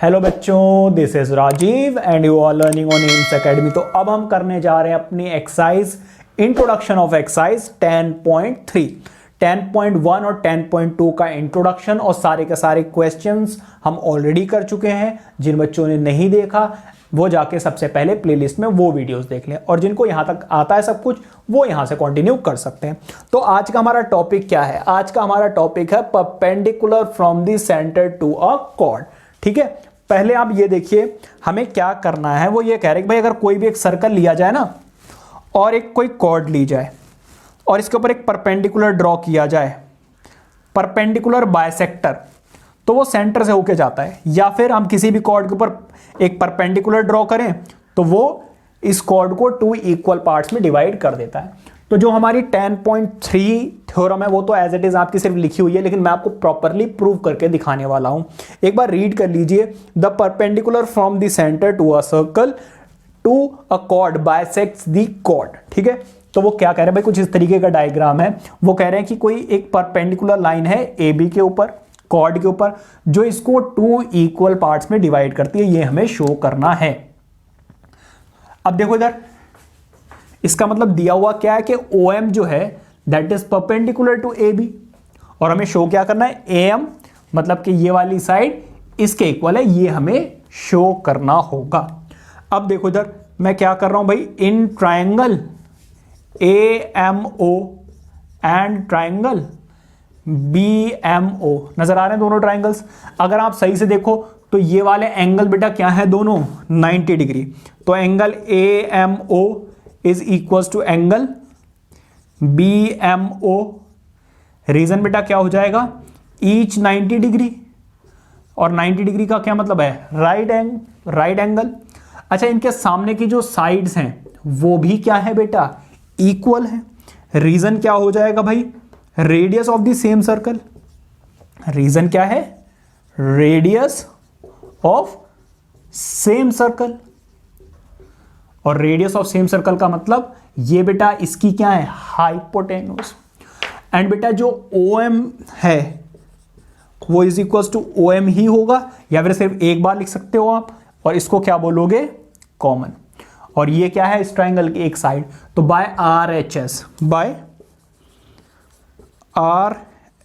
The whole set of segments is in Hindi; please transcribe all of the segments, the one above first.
हेलो बच्चों, this is Rajiv and you are learning on AIMS academy. तो अब हम करने जा रहे हैं अपनी एक्सरसाइज इंट्रोडक्शन ऑफ एक्सरसाइज 10.3, 10.1 और 10.2 का इंट्रोडक्शन और सारे के सारे क्वेश्चंस हम ऑलरेडी कर चुके हैं। जिन बच्चों ने नहीं देखा वो जाके सबसे पहले प्लेलिस्ट में वो वीडियोस देख लें, और जिनको यहाँ तक आता है सब कुछ वो यहाँ से कंटिन्यू कर सकते हैं। तो आज का हमारा टॉपिक क्या है? आज का हमारा टॉपिक है perpendicular from the centre to a chord. ठीक है, पहले आप ये देखिए हमें क्या करना है। वो ये कह रहे हैं कि भाई अगर कोई भी एक सर्कल लिया जाए ना और एक कोई कॉर्ड ली जाए और इसके ऊपर एक परपेंडिकुलर ड्रॉ किया जाए, परपेंडिकुलर बायसेक्टर, तो वो सेंटर से होके जाता है। या फिर हम किसी भी कॉर्ड के ऊपर एक परपेंडिकुलर ड्रॉ करें तो वो इस कॉर्ड को 2 इक्वल पार्ट्स में डिवाइड कर देता है। तो जो हमारी 10.3 थ्योरम है वो तो एज इट इज आपकी सिर्फ लिखी हुई है, लेकिन मैं आपको प्रॉपरली प्रूव करके दिखाने वाला हूं। एक बार रीड कर लीजिए। The perpendicular from the centre to a circle to a chord bisects the chord. ठीक है, तो वो क्या कह रहे हैं भाई, कुछ इस तरीके का डायग्राम है। वो कह रहे हैं कि कोई एक परपेंडिकुलर लाइन है ए बी के ऊपर, कॉर्ड के ऊपर, जो इसको 2 इक्वल पार्ट्स में डिवाइड करती है। ये हमें शो करना है। अब देखो इधर, इसका मतलब दिया हुआ क्या है कि OM जो है that is perpendicular to AB, और हमें शो क्या करना है, AM, मतलब कि ये वाली साइड इसके इक्वल है, ये हमें शो करना होगा। अब देखो इधर मैं क्या कर रहा हूं भाई, in triangle AMO and triangle BMO, नजर आ रहे हैं दोनों ट्रायंगल्स। अगर आप सही से देखो तो ये वाले एंगल बेटा क्या है, दोनों 90 डिग्री। तो angle AMO is equal to angle BMO। Reason बेटा क्या हो जाएगा, ईच 90 डिग्री, और 90 डिग्री का क्या मतलब है, राइट एंगल। अच्छा, इनके सामने की जो साइड्स हैं वो भी क्या है बेटा, इक्वल है। रीजन क्या हो जाएगा भाई, radius of the same circle. Reason क्या है, रेडियस ऑफ सेम सर्कल। और रेडियस ऑफ सेम सर्कल का मतलब ये बेटा इसकी क्या है, हाइपोटेन्यूज। एंड बेटा जो OM है वो इज इक्वल टू OM ही होगा, या फिर सिर्फ एक बार लिख सकते हो आप, और इसको क्या बोलोगे, कॉमन। और ये क्या है, इस ट्रायंगल की एक साइड। तो बाय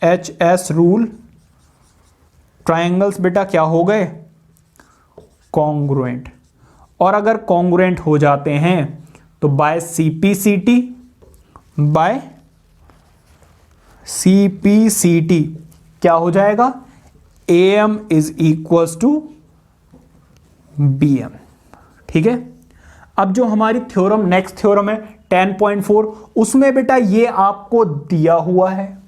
RHS रूल ट्रायंगल्स बेटा क्या हो गए, कॉन्ग्रुएंट। और अगर कॉन्ग्रुएंट हो जाते हैं तो बाय CPCT क्या हो जाएगा, AM is equal to BM। ठीक है, अब जो हमारी थ्योरम नेक्स्ट थ्योरम है 10.4, उसमें बेटा ये आपको दिया हुआ है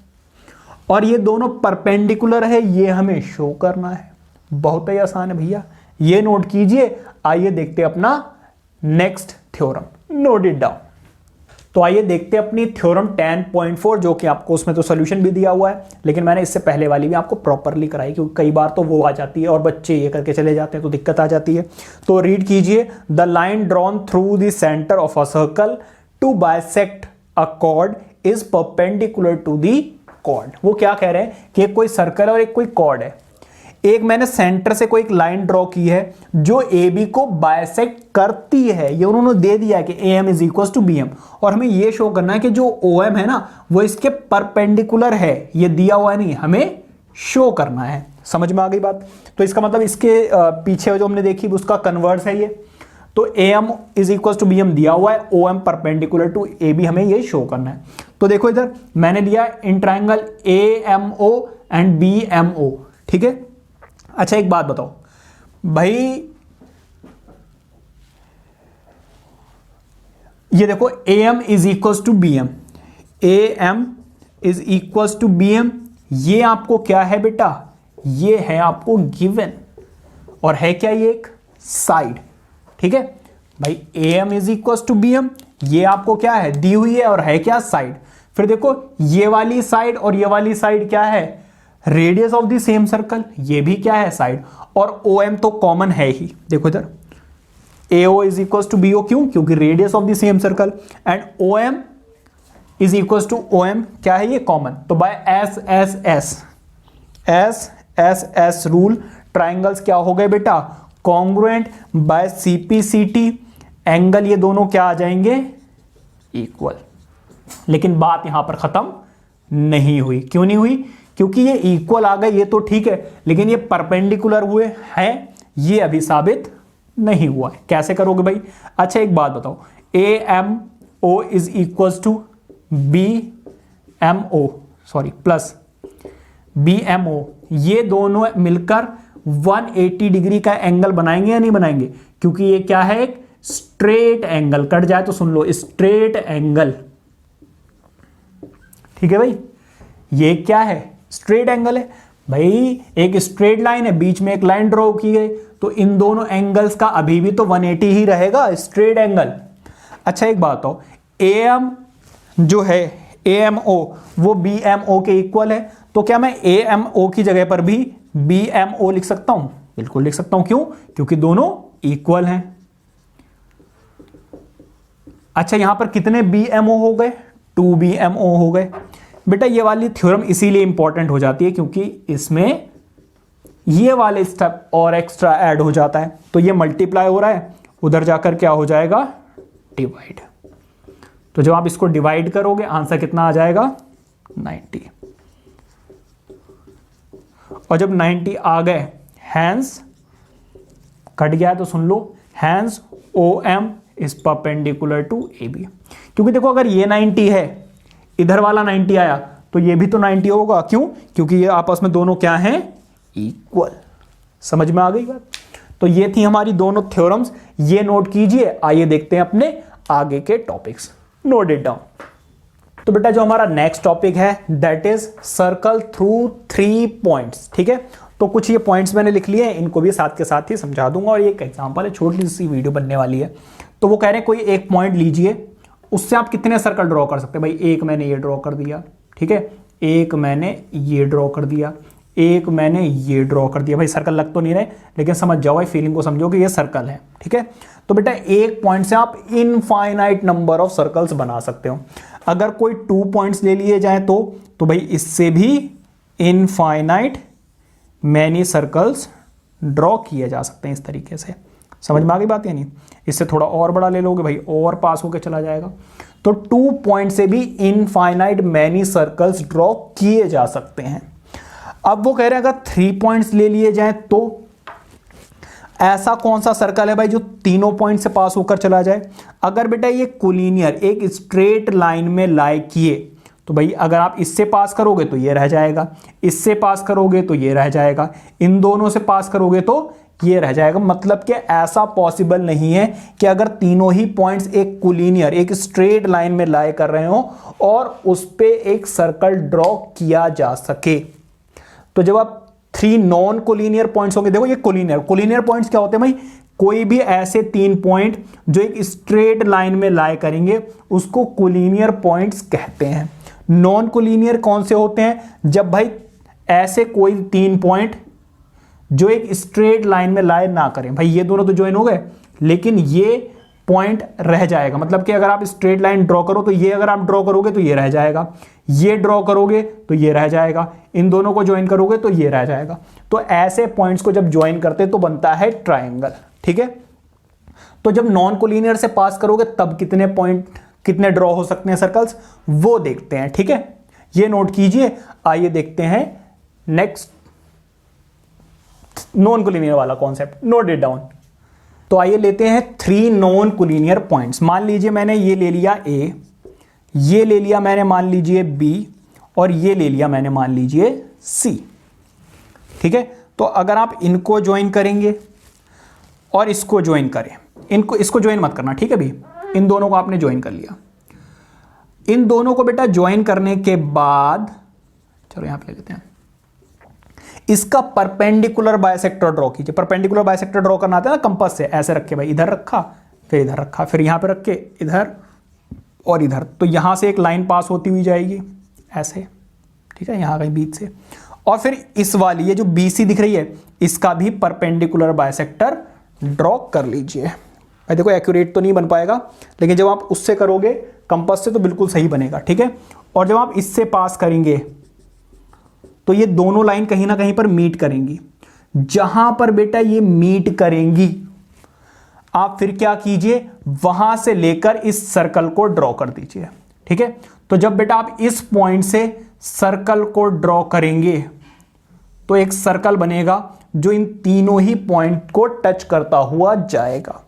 और ये दोनों परपेंडिकुलर है, ये हमें शो करना है। बहुत ही आसान है भैया, ये नोट कीजिए। आइए देखते हैं अपना next theorem, note it down. तो आइए देखते हैं अपनी थ्योरम 10.4, जो कि आपको उसमें तो सॉल्यूशन भी दिया हुआ है, लेकिन मैंने इससे पहले वाली भी आपको प्रॉपरली कराई, क्योंकि कई बार तो वो आ जाती है और बच्चे ये करके चले जाते हैं तो दिक्कत आ जाती है। तो रीड कीजिए। The line drawn through the centre of a circle to bisect a chord is perpendicular to the chord. वो क्या कह रहे हैं कि एक कोई सर्कल और एक कोई कॉर्ड है, एक मैंने सेंटर से कोई एक लाइन ड्रॉ की है जो AB को बाइसेक्ट करती है। ये उन्होंने दे दिया है कि AM is equal to BM, और हमें ये शो करना है कि जो OM है ना वो इसके परपेंडिकुलर है। ये दिया हुआ नहीं, हमें शो करना है। समझ में आ गई बात? तो इसका मतलब इसके पीछे जो हमने देखी उसका कन्वर्स है ये। तो AM is equal to BM दिया हुआ है, OM परपेंडिकुलर टू AB, हमें ये शो करना है। तो देखो इधर मैंने दिया in triangle AMO and BMO। ठीक है, अच्छा एक बात बताओ भाई, ये देखो AM is equal to BM, AM is equal to BM, ये आपको क्या है बेटा, ये है आपको गिवन, और है क्या, ये एक साइड। ठीक है भाई, AM is equal to BM, ये आपको क्या है, दी हुई है, और है क्या, साइड। फिर देखो ये वाली साइड और ये वाली साइड क्या है, radius of the same circle, ये भी क्या है, साइड। और OM तो कॉमन है ही। देखो इधर AO is equal to BO, क्यों, क्योंकि radius of the same circle. And OM is equal to OM क्या है, ये कॉमन। तो बाय SSS रूल ट्राइंगल्स क्या हो गए बेटा, कॉन्ग्रुएंट बाय CPCT एंगल, ये दोनों क्या आ जाएंगे, इक्वल। लेकिन बात यहां पर खत्म नहीं हुई। क्यों नहीं हुई? क्योंकि ये इक्वल आ गए ये तो ठीक है, लेकिन ये परपेंडिकुलर हुए हैं, ये अभी साबित नहीं हुआ है। कैसे करोगे भाई? अच्छा एक बात बताओ, AMO is equal to BMO plus BMO, ये दोनों मिलकर 180 डिग्री का एंगल बनाएंगे या नहीं बनाएंगे? क्योंकि ये क्या है, एक स्ट्रेट एंगल, कट जाए तो सुन लो, स्ट्रेट एंगल। ठीक है भाई, ये क्या है, स्ट्रेट एंगल है भाई, एक स्ट्रेट लाइन है, बीच में एक लाइन ड्रॉ की गई, तो इन दोनों एंगल्स का अभी भी तो 180 ही रहेगा, स्ट्रेट एंगल। अच्छा एक बात हो, AM जो है AMO वो BMO के इक्वल है, तो क्या मैं AMO की जगह पर भी BMO लिख सकता हूं? बिल्कुल लिख सकता हूं। क्यों? क्योंकि दोनों इक्वल हैं। अच्छा यहां पर कितने BMO हो गए? 2 BMO हो गए। बेटा ये वाली थ्योरम इसीलिए इंपॉर्टेंट हो जाती है क्योंकि इसमें ये वाले स्टेप और एक्स्ट्रा ऐड हो जाता है, तो ये मल्टीप्लाई हो रहा है, उधर जाकर क्या हो जाएगा, डिवाइड। तो जब आप इसको डिवाइड करोगे आंसर कितना आ जाएगा, 90। और जब 90 आ गए, हैंस कट गया तो सुन लो, hence OM is perpendicular to AB। क्योंकि देखो अगर ये 90 है, इधर वाला 90 आया, तो ये भी तो 90 होगा। क्यों? क्योंकि ये आपस में दोनों क्या हैं, इक्वल। समझ में आ गई बात? तो ये थी हमारी दोनों थ्योरम्स, ये नोट कीजिए। आइए देखते हैं अपने आगे के टॉपिक्स, नोट इट डाउन। तो बेटा जो हमारा नेक्स्ट टॉपिक है that is circle through 3 points. ठीक है, तो कुछ ये पॉइंट्स मैंने लिख लिए हैं, इनको भी साथ के साथ ही समझा दूंगा, और ये एक एग्जांपल है, छोटी सी वीडियो बनने वाली है। तो वो कह रहे हैं कोई एक पॉइंट लीजिए, उससे आप कितने सर्कल ड्रॉ कर सकते हैं भाई? एक मैंने ये ड्रॉ कर दिया, ठीक है, एक मैंने ये ड्रॉ कर दिया, एक मैंने ये ड्रॉ कर दिया। भाई सर्कल लग तो नहीं रहे, लेकिन समझ जाओ भाई, फीलिंग को समझो कि ये सर्कल है। ठीक है, तो बेटा एक पॉइंट से आप इनफाइनाइट नंबर ऑफ सर्कल्स बना सकते हो। अगर कोई 2 पॉइंट्स ले लिए जाए तो भाई इससे भी इनफाइनाइट मैनी सर्कल्स ड्रॉ किए जा सकते हैं इस तरीके से। समझ में आ गई बात या नहीं? इससे थोड़ा और बड़ा ले लोगे भाई, और पास होकर चला जाएगा। तो 2 पॉइंट से भी इनफाइनाइट मैनी सर्कल्स ड्रॉ किए जा सकते हैं। अब वो कह रहे हैं अगर 3 पॉइंट्स ले लिए जाएं तो ऐसा कौन सा सर्कल है भाई जो तीनों पॉइंट से पास होकर चला जाए? अगर बेटा ये कोलिनियर एक स्ट्रेट लाइन में लाई किए, तो भाई अगर आप इससे पास करोगे तो ये रह जाएगा, इससे पास करोगे तो ये रह जाएगा, इन दोनों से पास करोगे तो ये रह जाएगा। मतलब कि ऐसा पॉसिबल नहीं है कि अगर तीनों ही पॉइंट्स एक कोलिनियर एक स्ट्रेट लाइन में लाई कर रहे हो और उस पे एक सर्कल ड्रॉ किया जा सके। तो जब आप 3 नॉन कोलिनियर पॉइंट्स होंगे, देखो ये कोलिनियर पॉइंट्स क्या होते हैं भाई? कोई भी ऐसे 3 पॉइंट जो एक स्ट्रेट लाइन में लाई करेंगे उसको कोलिनियर पॉइंट्स कहते हैं। नॉन कोलिनियर कौन से होते हैं? जब भाई ऐसे कोई 3 पॉइंट जो एक स्ट्रेट लाइन में लाई ना करें। भाई ये दोनों तो ज्वाइन हो गए, लेकिन ये पॉइंट रह जाएगा। मतलब कि अगर आप स्ट्रेट लाइन ड्रॉ करो तो ये अगर आप ड्रॉ करोगे तो ये रह जाएगा, ये ड्रॉ करोगे तो ये रह जाएगा, इन दोनों को ज्वाइन करोगे तो ये रह जाएगा। तो ऐसे पॉइंट्स को जब ज्वाइन करते तो बनता है ट्राइंगल। ठीक है, तो जब नॉन कोलिनियर से पास करोगे तब कितने पॉइंट कितने ड्रॉ हो सकते हैं सर्कल्स, वो देखते हैं। ठीक है, ये नोट कीजिए। आइए देखते हैं नेक्स्ट नॉन कोलिनियर वाला कॉन्सेप्ट, नोट इट डाउन। तो आइए लेते हैं 3 नॉन कोलिनियर पॉइंट्स। मान लीजिए मैंने ये ले लिया A, ये ले लिया मैंने मान लीजिए B, और ये ले लिया मैंने मान लीजिए C। ठीक है, तो अगर आप इनको ज्वाइन करेंगे और इसको ज्वाइन करें, इसको ज्वाइन मत करना, ठीक है भी, इन दोनों को आपने ज्वाइन कर लिया। इन दोनों को बेटा ज्वाइन करने के बाद चलो यहां पे ले लेते हैं, इसका परपेंडिकुलर बाइसेक्टर ड्रॉ कीजिए। परपेंडिकुलर बाइसेक्टर ड्रॉ करना आता है ना कंपास से, ऐसे रखे भाई, इधर रखा फिर इधर रखा, फिर यहां पे रख के इधर और इधर, तो यहां से एक लाइन पास होती हुई जाएगी ऐसे। ठीक है, यहां कहीं बीच से, और फिर इस वाली ये जो BC दिख रही है इसका भी परपेंडिकुलर बाइसेक्टर ड्रॉ कर लीजिए। भाई देखो एक्यूरेट तो नहीं बन पाएगा, लेकिन जब आप उससे करोगे कंपास से तो बिल्कुल सही बनेगा। ठीक है, और जब आप इससे पास करेंगे तो ये दोनों लाइन कहीं ना कहीं पर मीट करेंगी। जहां पर बेटा ये मीट करेंगी, आप फिर क्या कीजिए, वहां से लेकर इस सर्कल को ड्रॉ कर दीजिए। ठीक है, तो जब बेटा आप इस पॉइंट से सर्कल को ड्रॉ करेंगे तो एक सर्कल बनेगा जो इन तीनों ही पॉइंट को टच करता हुआ जाएगा।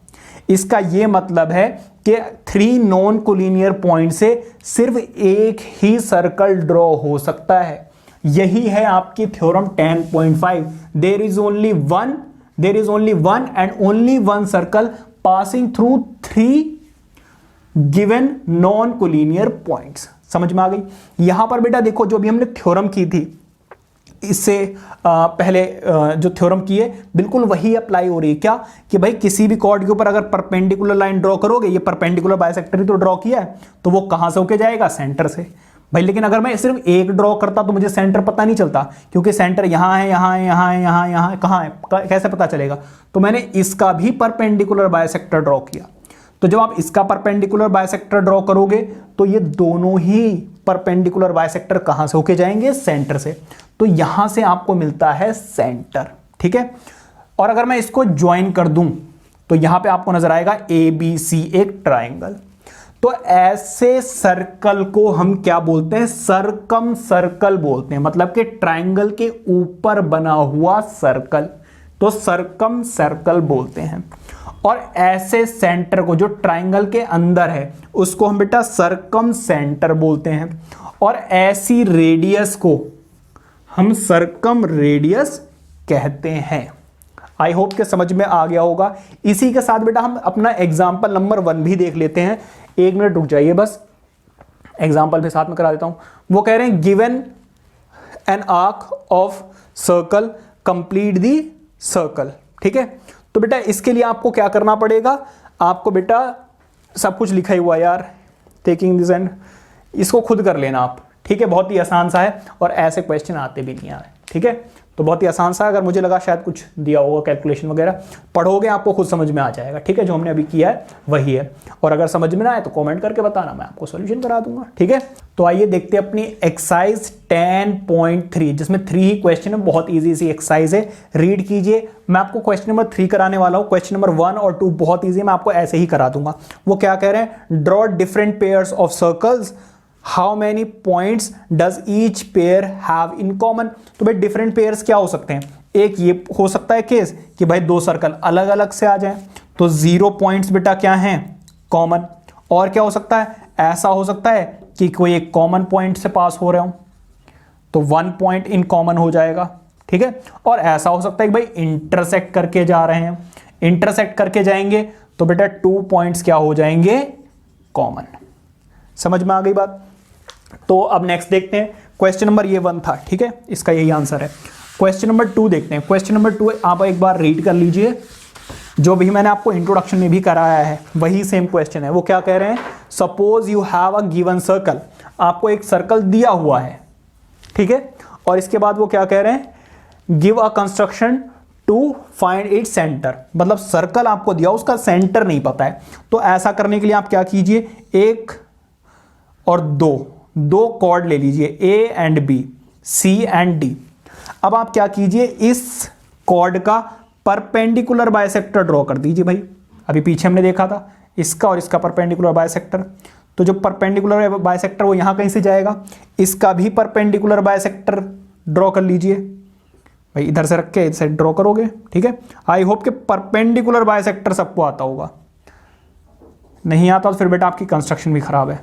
इसका यह मतलब है कि 3 नॉन कोलिनियर पॉइंट से सिर्फ एक ही सर्कल ड्रॉ हो सकता है। यही है आपकी theorem 10.5। There is only one and only one circle passing through 3 given non collinear points. समझ में आ गई? यहां पर बेटा देखो, जो भी हमने थ्योरम की थी, इससे पहले जो थ्योरम की है बिल्कुल वही अप्लाई हो रही है। क्या कि भाई किसी भी कॉर्ड के ऊपर अगर परपेंडिकुलर लाइन ड्रॉ करोगे, ये परपेंडिकुलर बाइसेक्टर ही तो ड्रॉ किया है, तो वो कहां से होके जाएगा? सेंटर से। भाई लेकिन अगर मैं सिर्फ एक ड्रॉ करता तो मुझे सेंटर पता नहीं चलता, क्योंकि सेंटर यहां है, यहां है, यहां है, यहां है, यहां है, कहां है, कैसे पता चलेगा? तो मैंने इसका भी परपेंडिकुलर बाइसेक्टर ड्रॉ किया। तो जब आप इसका परपेंडिकुलर बाइसेक्टर ड्रॉ करोगे तो ये दोनों ही परपेंडिकुलर बाइसेक्टर कहां से होके जाएंगे? सेंटर से। तो यहां से आपको मिलता है सेंटर। ठीक है, और अगर मैं इसको ज्वाइन कर दूं तो यहां पे आपको नजर आएगा ABC, एक ट्राइंगल। तो ऐसे सर्कल को हम क्या बोलते हैं? सर्कम सर्कल बोलते हैं, मतलब कि ट्राइंगल के ऊपर बना हुआ सर्कल, तो सर्कम सर्कल बोलते हैं। और ऐसे सेंटर को जो ट्राइंगल के अंदर है उसको हम बेटा सर्कम सेंटर बोलते हैं, और ऐसी रेडियस को हम सर्कम रेडियस कहते हैं। आई होप के समझ में आ गया होगा। इसी के साथ बेटा हम अपना एग्जाम्पल नंबर 1 भी देख लेते हैं। 1 मिनट रुक जाइए, बस एग्जाम्पल भी साथ में करा देता हूं। वो कह रहे हैं given an arc of circle complete the circle. ठीक है, तो बेटा इसके लिए आपको क्या करना पड़ेगा? आपको बेटा सब कुछ लिखा ही हुआ यार, टेकिंग दिस एंड, इसको खुद कर लेना आप। ठीक है, बहुत ही आसान सा है और ऐसे क्वेश्चन आते भी नहीं है। ठीक है, तो बहुत ही आसान सा, अगर मुझे लगा शायद कुछ दिया होगा कैलकुलेशन वगैरह, पढ़ोगे आपको खुद समझ में आ जाएगा। ठीक है, जो हमने अभी किया है वही है, और अगर समझ में ना आए तो कमेंट करके बताना, मैं आपको सॉल्यूशन करा दूंगा। ठीक है, तो आइए देखते हैं अपनी एक्सरसाइज 10.3, जिसमें 3 ही क्वेश्चन है। बहुत ईजी सी एक्सरसाइज है, रीड कीजिए। मैं आपको क्वेश्चन नंबर 3 कराने वाला हूं। क्वेश्चन नंबर 1 और 2 बहुत ईजी है, मैं आपको ऐसे ही करा दूंगा। वो क्या कह रहे हैं? Draw different pairs of circles, how many points does each pair have in common. तो भाई डिफरेंट पेयर्स क्या हो सकते हैं? एक ये हो सकता है केस कि भाई 2 सर्कल अलग अलग से आ जाएं, तो 0 पॉइंट्स बेटा क्या हैं? कॉमन। और क्या हो सकता है? ऐसा हो सकता है कि कोई एक कॉमन पॉइंट से पास हो रहे हो, तो 1 पॉइंट इन कॉमन हो जाएगा। ठीक है, और ऐसा हो सकता है कि भाई इंटरसेक्ट करके जा रहे हैं, इंटरसेक्ट करके जाएंगे तो बेटा 2 पॉइंट्स क्या हो जाएंगे? कॉमन। समझ में आ गई बात? तो अब नेक्स्ट देखते हैं। क्वेश्चन नंबर ये 1 था। ठीक है, इसका यही आंसर है। क्वेश्चन नंबर 2 देखते हैं। क्वेश्चन नंबर 2 आप एक बार रीड कर लीजिए, जो भी मैंने आपको इंट्रोडक्शन में भी कराया है वही सेम क्वेश्चन है। वो क्या कह रहे हैं? Suppose you have a given circle, आपको एक सर्कल दिया हुआ है। ठीक है, और इसके बाद वो क्या कह रहे हैं? Give a construction to find it centre, मतलब सर्कल आपको दिया, उसका सेंटर नहीं पता है। तो ऐसा करने के लिए आप क्या कीजिए? 1 और 2 कॉर्ड ले लीजिए, A and B, C and D। अब आप क्या कीजिए? इस कॉर्ड का परपेंडिकुलर बाइसेक्टर ड्रॉ कर दीजिए। भाई अभी पीछे हमने देखा था इसका और इसका परपेंडिकुलर बाइसेक्टर, तो जो परपेंडिकुलर बाइसेक्टर वो यहां कहीं से जाएगा, इसका भी परपेंडिकुलर बाइसेक्टर ड्रॉ कर लीजिए। भाई इधर से रख के इधर से ड्रॉ करोगे। ठीक है, आई होप कि परपेंडिकुलर बाइसेक्टर सबको आता होगा। नहीं आता तो फिर बेटा आपकी कंस्ट्रक्शन भी खराब है।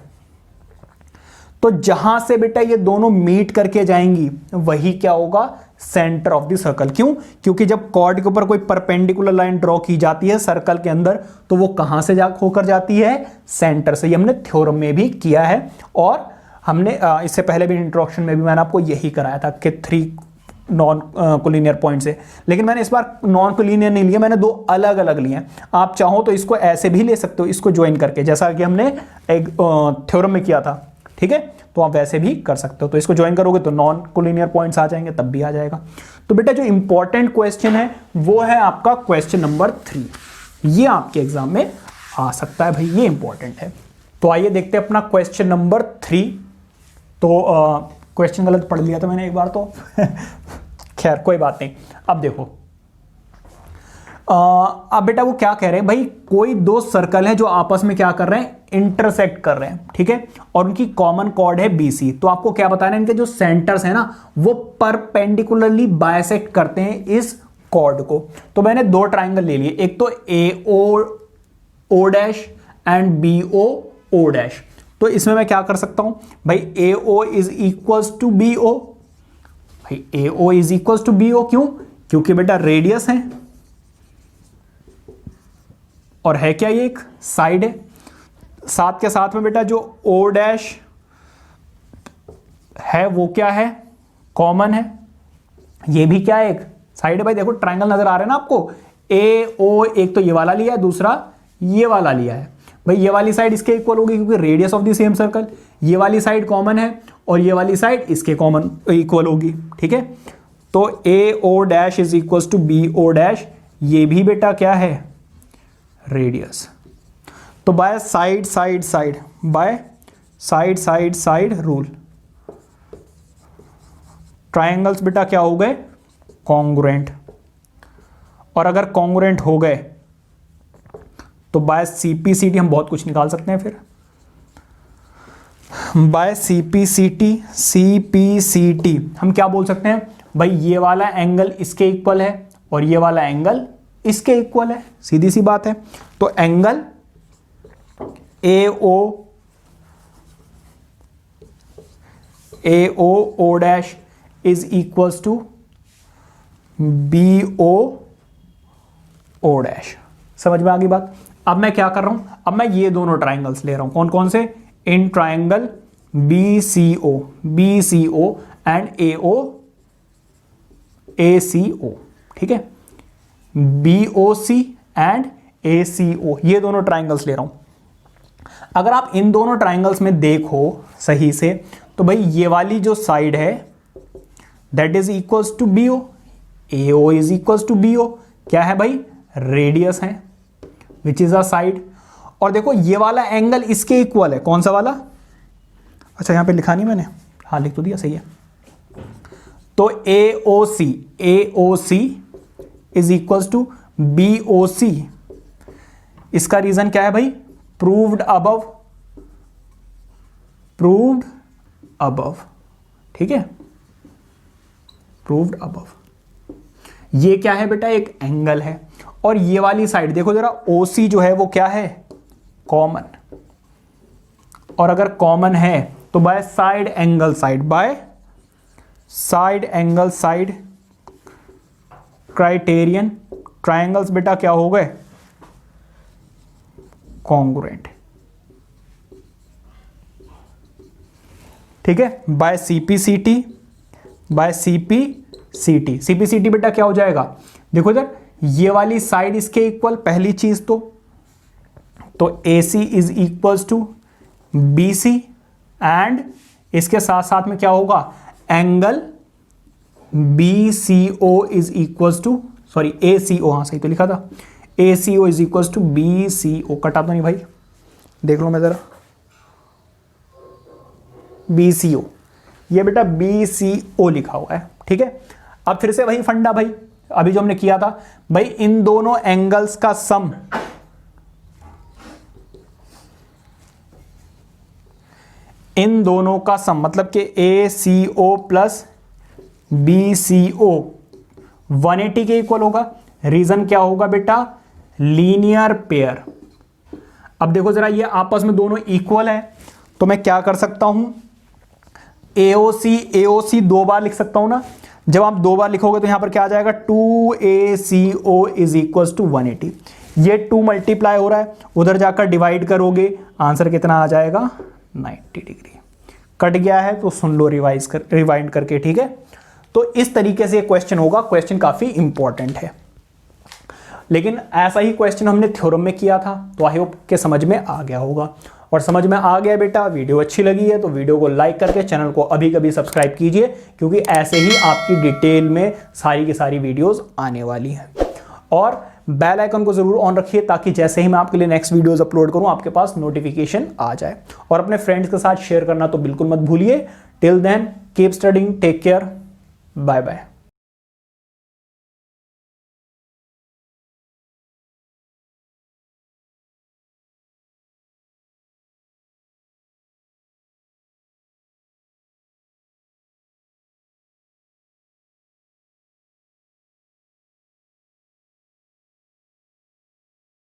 तो जहां से बेटा ये दोनों मीट करके जाएंगी वही क्या होगा? Centre of the circle. क्यों? क्योंकि जब कॉर्ड के ऊपर कोई परपेंडिकुलर लाइन ड्रॉ की जाती है सर्कल के अंदर, तो वो कहां से होकर जाती है? सेंटर से। ये हमने थ्योरम में भी किया है, और हमने इससे पहले भी इंट्रोडक्शन में भी मैंने आपको यही कराया था कि 3 नॉन कोलिनियर पॉइंट से। लेकिन मैंने इस बार नॉन कोलिनियर नहीं लिया, मैंने 2 अलग अलग लिए हैं। आप चाहो तो इसको ऐसे भी ले सकते हो, इसको ज्वाइन करके, जैसा कि हमने एक थ्योरम में किया था। ठीक है, तो आप वैसे भी कर सकते हो। तो इसको ज्वाइन करोगे तो नॉन कोलिनियर पॉइंट्स आ जाएंगे, तब भी आ जाएगा। तो बेटा जो इंपॉर्टेंट क्वेश्चन है वो है आपका क्वेश्चन नंबर 3। ये आपके एग्जाम में आ सकता है भाई, ये इंपॉर्टेंट है। तो आइए देखते हैं अपना क्वेश्चन नंबर 3। तो क्वेश्चन गलत पढ़ लिया था मैंने एक बार तो खैर कोई बात नहीं। अब देखो अब बेटा वो क्या कह रहे हैं भाई, कोई दो सर्कल है जो आपस में क्या कर रहे हैं, इंटरसेक्ट कर रहे हैं, ठीक है, और उनकी कॉमन कॉर्ड है BC। तो आपको क्या बताना है, इनके जो सेंटर्स है ना वो परपेंडिकुलरली बाइसेक्ट करते हैं इस कॉर्ड को। तो मैंने दो ट्राइंगल ले लिए, एक तो AO dash and BO dash. तो इसमें मैं क्या कर सकता हूं भाई, AO is equals to BO। भाई AO is equals to BO क्यों, क्योंकि बेटा रेडियस है और है क्या, ये एक साइड है। साथ के साथ में बेटा जो O डैश है वो क्या है, कॉमन है, ये भी क्या है, एक साइड है। भाई देखो ट्राइंगल नजर आ रहा है ना आपको, AO एक तो ये वाला लिया है, दूसरा ये वाला लिया है। भाई ये वाली साइड इसके इक्वल होगी क्योंकि radius of the same circle, ये वाली साइड कॉमन है और ये वाली साइड इसके कॉमन इक्वल होगी, ठीक है। तो AO dash is equal to BO dash, ये भी बेटा क्या है, रेडियस। तो by side side side, by side side side rule triangles बेटा क्या हो गए, कॉन्ग्रुएंट। और अगर कॉन्ग्रुएंट हो गए तो बाय CP/CD हम बहुत कुछ निकाल सकते हैं। फिर बाय CP/CT हम क्या बोल सकते हैं भाई, ये वाला एंगल इसके इक्वल है और ये वाला एंगल इसके इक्वल है, सीधी सी बात है। तो angle AO dash is equals to BO dash. समझ में आ गई बात। अब मैं क्या कर रहा हूं, अब मैं ये दोनों ट्राइंगल्स ले रहा हूं, कौन कौन से, in triangle BCO and ACO, ठीक है, BOC एंड ACO, ये दोनों ट्राइंगल्स ले रहा हूं। अगर आप इन दोनों ट्राइंगल्स में देखो सही से तो भाई ये वाली जो साइड है that is equals to BO, AO is equals to BO, क्या है भाई, रेडियस है विच इज अ साइड। और देखो ये वाला एंगल इसके इक्वल है, कौन सा वाला, अच्छा यहां पे लिखा नहीं मैंने, हाँ लिख तो दिया, सही है। तो AOC is equals to BOC। इसका रीजन क्या है भाई, प्रूव्ड अबव, ठीक है, प्रूव्ड अबव। ये क्या है बेटा, एक एंगल है। और ये वाली साइड देखो जरा, OC जो है वो क्या है, कॉमन। और अगर कॉमन है तो by side angle side, by side angle side criterion triangles बेटा क्या हो गए, कॉन्ग्रुएंट, ठीक है। बाय CP/CT बेटा क्या हो जाएगा, देखो इधर ये वाली साइड इसके इक्वल, पहली चीज तो AC is equals to BC and इसके साथ साथ में क्या होगा, angle BCO is equals to, sorry ACO, हाँ सही तो लिखा था, ACO is equals to BCO। कटा तो नहीं भाई, देख लो मैं जरा, BCO, ये बेटा BCO लिखा हुआ है, ठीक है। अब फिर से वही फंडा भाई, अभी जो हमने किया था भाई, इन दोनों एंगल्स का सम, इन दोनों का सम मतलब कि ACO प्लस BCO 180 के इक्वल होगा। रीजन क्या होगा बेटा, लीनियर पेयर। अब देखो जरा, ये आपस में दोनों इक्वल है तो मैं क्या कर सकता हूं, AOC दो बार लिख सकता हूं ना। जब आप दो बार लिखोगे तो यहां पर क्या आ जाएगा, 2ACO इज इक्वल टू 180। ये 2 मल्टीप्लाई हो रहा है, उधर जाकर डिवाइड करोगे, आंसर कितना आ जाएगा, 90 डिग्री। कट गया है तो सुन लो रिवाइंड करके, ठीक है। तो इस तरीके से क्वेश्चन होगा, क्वेश्चन काफी इंपॉर्टेंट है। लेकिन ऐसा ही क्वेश्चन हमने थ्योरम में किया था, तो आई होप के समझ में आ गया होगा। और समझ में आ गया बेटा, वीडियो अच्छी लगी है तो वीडियो को लाइक करके चैनल को अभी कभी सब्सक्राइब कीजिए, क्योंकि ऐसे ही आपकी डिटेल में सारी की सारी वीडियोस आने वाली हैं। और बेल आइकन को जरूर ऑन रखिए ताकि जैसे ही मैं आपके लिए नेक्स्ट वीडियोस अपलोड करूं आपके पास नोटिफिकेशन आ जाए। और अपने फ्रेंड्स के साथ शेयर करना तो बिल्कुल मत भूलिए। Till then keep studying, take care, bye bye.